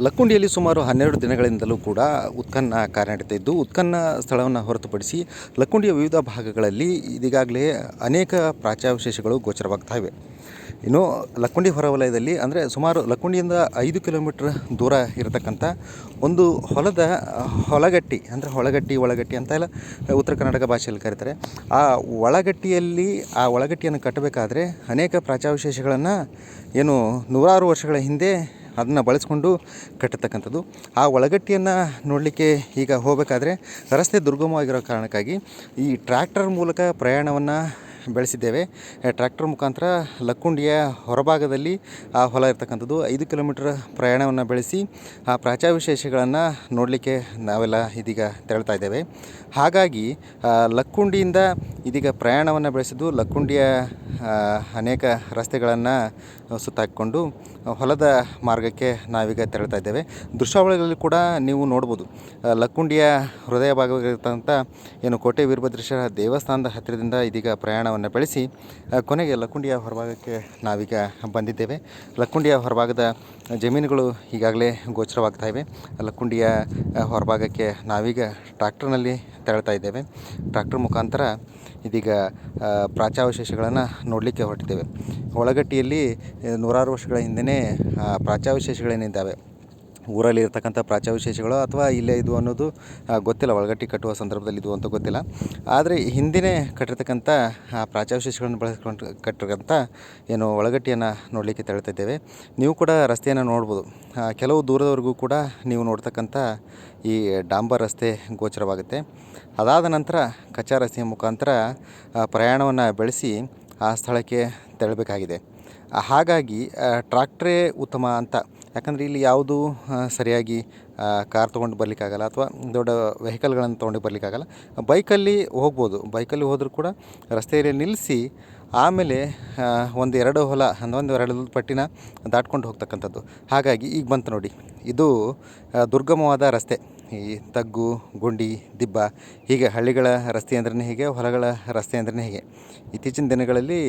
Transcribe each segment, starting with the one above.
ಲಕ್ಕುಂಡಿಯಲ್ಲಿ ಸುಮಾರು 12 ದಿನಗಳಿಂದಲೂ ಕೂಡ ಉತ್ಖನನ ಕಾರ್ಯ ನಡೀತಾ ಇದ್ದು, ಉತ್ಖನನ ಸ್ಥಳವನ್ನು ಹೊರತುಪಡಿಸಿ ಲಕ್ಕುಂಡಿಯ ವಿವಿಧ ಭಾಗಗಳಲ್ಲಿ ಇದೀಗಾಗಲೇ ಅನೇಕ ಪ್ರಾಚ್ಯಾವಶೇಷಗಳು ಗೋಚರವಾಗ್ತಾ ಇವೆ. ಇನ್ನು ಲಕ್ಕುಂಡಿ ಹೊರವಲಯದಲ್ಲಿ ಅಂದರೆ ಸುಮಾರು ಲಕ್ಕುಂಡಿಯಿಂದ 5 ಕಿಲೋಮೀಟರ್ ದೂರ ಇರತಕ್ಕಂಥ ಒಂದು ಹೊಲದ ಹೊಲಗಟ್ಟಿ, ಅಂದರೆ ಒಳಗಟ್ಟಿ ಅಂತ ಎಲ್ಲ ಉತ್ತರ ಕರ್ನಾಟಕ ಭಾಷೆಯಲ್ಲಿ ಕರೀತಾರೆ. ಆ ಒಳಗಟ್ಟಿಯನ್ನು ಕಟ್ಟಬೇಕಾದ್ರೆ ಅನೇಕ ಪ್ರಾಚ್ಯಾವಶೇಷಗಳನ್ನು ಏನು ನೂರಾರು ವರ್ಷಗಳ ಹಿಂದೆ ಅದನ್ನು ಬಳಸ್ಕೊಂಡು ಕಟ್ಟತಕ್ಕಂಥದ್ದು. ಆ ಒಳಗಟ್ಟಿಯನ್ನು ನೋಡಲಿಕ್ಕೆ ಈಗ ಹೋಗಬೇಕಾದ್ರೆ ರಸ್ತೆ ದುರ್ಗಮವಾಗಿರೋ ಕಾರಣಕ್ಕಾಗಿ ಈ ಟ್ರ್ಯಾಕ್ಟರ್ ಮೂಲಕ ಪ್ರಯಾಣವನ್ನು ಬೆಳೆಸಿದ್ದೇವೆ. ಟ್ರ್ಯಾಕ್ಟರ್ ಮುಖಾಂತರ ಲಕ್ಕುಂಡಿಯ ಹೊರಭಾಗದಲ್ಲಿ ಆ ಹೊಲ ಇರ್ತಕ್ಕಂಥದ್ದು 5 ಕಿಲೋಮೀಟರ್ ಪ್ರಯಾಣವನ್ನು ಬೆಳೆಸಿ ಆ ಪ್ರಾಚ್ಯಾವಶೇಷಗಳನ್ನು ನೋಡಲಿಕ್ಕೆ ನಾವೆಲ್ಲ ಇದೀಗ ತೆರಳ್ತಾ ಇದ್ದೇವೆ. ಹಾಗಾಗಿ ಲಕ್ಕುಂಡಿಯಿಂದ ಇದೀಗ ಪ್ರಯಾಣವನ್ನು ಬೆಳೆಸಿದ್ದು ಲಕ್ಕುಂಡಿಯ ಅನೇಕ ರಸ್ತೆಗಳನ್ನು ಸುತ್ತಾಕಿಕೊಂಡು ಹೊಲದ ಮಾರ್ಗಕ್ಕೆ ನಾವೀಗ ತೆರಳ್ತಾ ಇದ್ದೇವೆ. ದೃಶ್ಯಾವಳಿಗಳಲ್ಲಿ ಕೂಡ ನೀವು ನೋಡ್ಬೋದು, ಲಕ್ಕುಂಡಿಯ ಹೃದಯ ಭಾಗವಾಗಿರ್ತಕ್ಕಂಥ ಏನು ಕೋಟೆ ವೀರಭದ್ರೇಶ್ವರ ದೇವಸ್ಥಾನದ ಹತ್ತಿರದಿಂದ ಇದೀಗ ಪ್ರಯಾಣವನ್ನು ಬೆಳೆಸಿ ಕೊನೆಗೆ ಲಕ್ಕುಂಡಿಯ ಹೊರಭಾಗಕ್ಕೆ ನಾವೀಗ ಬಂದಿದ್ದೇವೆ. ಲಕ್ಕುಂಡಿಯ ಹೊರಭಾಗದ ಜಮೀನುಗಳು ಈಗಾಗಲೇ ಗೋಚರವಾಗ್ತಾ ಇವೆ. ಲಕ್ಕುಂಡಿಯ ಹೊರಭಾಗಕ್ಕೆ ನಾವೀಗ ಟ್ರ್ಯಾಕ್ಟರ್ನಲ್ಲಿ ತೆರಳ್ತಾ ಇದ್ದೇವೆ. ಟ್ರ್ಯಾಕ್ಟರ್ ಮುಖಾಂತರ ಇದೀಗ ಪ್ರಾಚ್ಯಾವಶೇಷಗಳನ್ನು ನೋಡಲಿಕ್ಕೆ ಹೊರಟಿದ್ದೇವೆ. ಒಳಗಟ್ಟಿಯಲ್ಲಿ ನೂರಾರು ವರ್ಷಗಳ ಹಿಂದೆ ಪ್ರಾಚ್ಯಾವಶೇಷಗಳೇನಿದ್ದಾವೆ, ಊರಲ್ಲಿ ಇರ್ತಕ್ಕಂಥ ಪ್ರಾಚ್ಯಾವಶೇಷಗಳು ಅಥವಾ ಇಲ್ಲೇ ಇದು ಅನ್ನೋದು ಗೊತ್ತಿಲ್ಲ. ಒಳಗಟ್ಟಿ ಕಟ್ಟುವ ಸಂದರ್ಭದಲ್ಲಿ ಇದು ಅಂತ ಗೊತ್ತಿಲ್ಲ. ಆದರೆ ಹಿಂದಿನೇ ಕಟ್ಟಿರ್ತಕ್ಕಂಥ ಪ್ರಾಚ್ಯಾವಶೇಷಗಳನ್ನು ಬಳಸ್ಕೊಂಡು ಕಟ್ಟಿರ್ತಕ್ಕಂಥ ಏನು ಒಳಗಟ್ಟಿಯನ್ನು ನೋಡಲಿಕ್ಕೆ ತೆರಳ್ತಾ ಇದ್ದೇವೆ. ನೀವು ಕೂಡ ರಸ್ತೆಯನ್ನು ನೋಡ್ಬೋದು. ಕೆಲವು ದೂರದವರೆಗೂ ಕೂಡ ನೀವು ನೋಡ್ತಕ್ಕಂಥ ಈ ಡಾಂಬರ್ ರಸ್ತೆ ಗೋಚರವಾಗುತ್ತೆ. ಅದಾದ ನಂತರ ಕಚ್ಚಾ ರಸ್ತೆಯ ಮುಖಾಂತರ ಪ್ರಯಾಣವನ್ನು ಬೆಳೆಸಿ ಆ ಸ್ಥಳಕ್ಕೆ ತೆರಳಬೇಕಾಗಿದೆ. ಹಾಗಾಗಿ ಟ್ರಾಕ್ಟ್ರೇ ಉತ್ತಮ ಅಂತ. ಯಾಕಂದರೆ ಇಲ್ಲಿ ಯಾವುದೂ ಸರಿಯಾಗಿ ಕಾರ್ ತೊಗೊಂಡು ಬರಲಿಕ್ಕಾಗಲ್ಲ ಅಥವಾ ದೊಡ್ಡ ವೆಹಿಕಲ್ಗಳನ್ನು ತೊಗೊಂಡು ಬರಲಿಕ್ಕಾಗಲ್ಲ. ಬೈಕಲ್ಲಿ ಹೋಗ್ಬೋದು. ಬೈಕಲ್ಲಿ ಹೋದರೂ ಕೂಡ ರಸ್ತೆಯಲ್ಲಿ ನಿಲ್ಲಿಸಿ ಆಮೇಲೆ ಒಂದೆರಡು ಪಟ್ಟಿನ ದಾಟ್ಕೊಂಡು ಹೋಗ್ತಕ್ಕಂಥದ್ದು. ಹಾಗಾಗಿ ಈಗ ಬಂತು ನೋಡಿ, ಇದು ದುರ್ಗಮವಾದ ರಸ್ತೆ. ಈ ತಗ್ಗು, ಗುಂಡಿ, ದಿಬ್ಬ, ಹೀಗೆ ಹಳ್ಳಿಗಳ ರಸ್ತೆ ಅಂದ್ರೇ ಹೀಗೆ, ಹೊಲಗಳ ರಸ್ತೆ ಅಂದ್ರೇ ಹೀಗೆ. ಇತ್ತೀಚಿನ ದಿನಗಳಲ್ಲಿ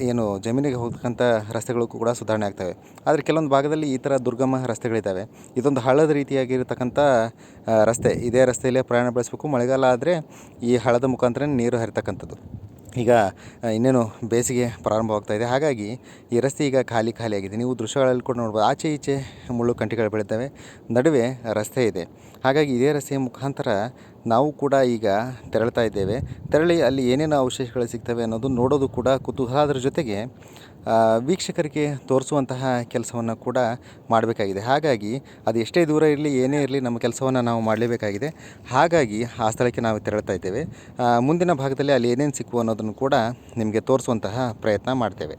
ಏನು ಜಮೀನಿಗೆ ಹೋಗ್ತಕ್ಕಂಥ ರಸ್ತೆಗಳು ಕೂಡ ಸುಧಾರಣೆ ಆಗ್ತವೆ. ಆದರೆ ಕೆಲವೊಂದು ಭಾಗದಲ್ಲಿ ಈ ಥರ ದುರ್ಗಮ ರಸ್ತೆಗಳಿದ್ದಾವೆ. ಇದೊಂದು ಹಳ್ಳದ ರೀತಿಯಾಗಿರ್ತಕ್ಕಂಥ ರಸ್ತೆ. ಇದೇ ರಸ್ತೆಯಲ್ಲೇ ಪ್ರಯಾಣ ಬೆಳೆಸಬೇಕು. ಮಳೆಗಾಲ ಆದರೆ ಈ ಹಳ್ಳದ ಮುಖಾಂತರ ನೀರು ಹರಿತಕ್ಕಂಥದ್ದು. ಈಗ ಇನ್ನೇನು ಬೇಸಿಗೆ ಪ್ರಾರಂಭವಾಗ್ತಾಯಿದೆ. ಹಾಗಾಗಿ ಈ ರಸ್ತೆ ಈಗ ಖಾಲಿಯಾಗಿದೆ. ನೀವು ದೃಶ್ಯಗಳಲ್ಲಿ ಕೂಡ ನೋಡ್ಬೋದು, ಆಚೆ ಈಚೆ ಮುಳ್ಳು ಕಂಟಿಗಳು ಬೆಳೀತವೆ, ನಡುವೆ ರಸ್ತೆ ಇದೆ. ಹಾಗಾಗಿ ಇದೇ ರಸ್ತೆಯ ಮುಖಾಂತರ ನಾವು ಕೂಡ ಈಗ ತೆರಳ್ತಾ ಇದ್ದೇವೆ. ತೆರಳಿ ಅಲ್ಲಿ ಏನೇನು ಅವಶೇಷಗಳು ಸಿಗ್ತವೆ ಅನ್ನೋದು ನೋಡೋದು ಕೂಡ ಕುತೂಹಲ. ಅದರ ಜೊತೆಗೆ ವೀಕ್ಷಕರಿಗೆ ತೋರಿಸುವಂತಹ ಕೆಲಸವನ್ನು ಕೂಡ ಮಾಡಬೇಕಾಗಿದೆ. ಹಾಗಾಗಿ ಅದು ಎಷ್ಟೇ ದೂರ ಇರಲಿ, ಏನೇ ಇರಲಿ, ನಮ್ಮ ಕೆಲಸವನ್ನು ನಾವು ಮಾಡಲೇಬೇಕಾಗಿದೆ. ಹಾಗಾಗಿ ಆ ಸ್ಥಳಕ್ಕೆ ನಾವು ತೆರಳ್ತಾ ಇದ್ದೇವೆ. ಮುಂದಿನ ಭಾಗದಲ್ಲಿ ಅಲ್ಲಿ ಏನೇನು ಸಿಕ್ಕುವ ಅನ್ನೋದನ್ನು ಕೂಡ ನಿಮಗೆ ತೋರಿಸುವಂತಹ ಪ್ರಯತ್ನ ಮಾಡ್ತೇವೆ.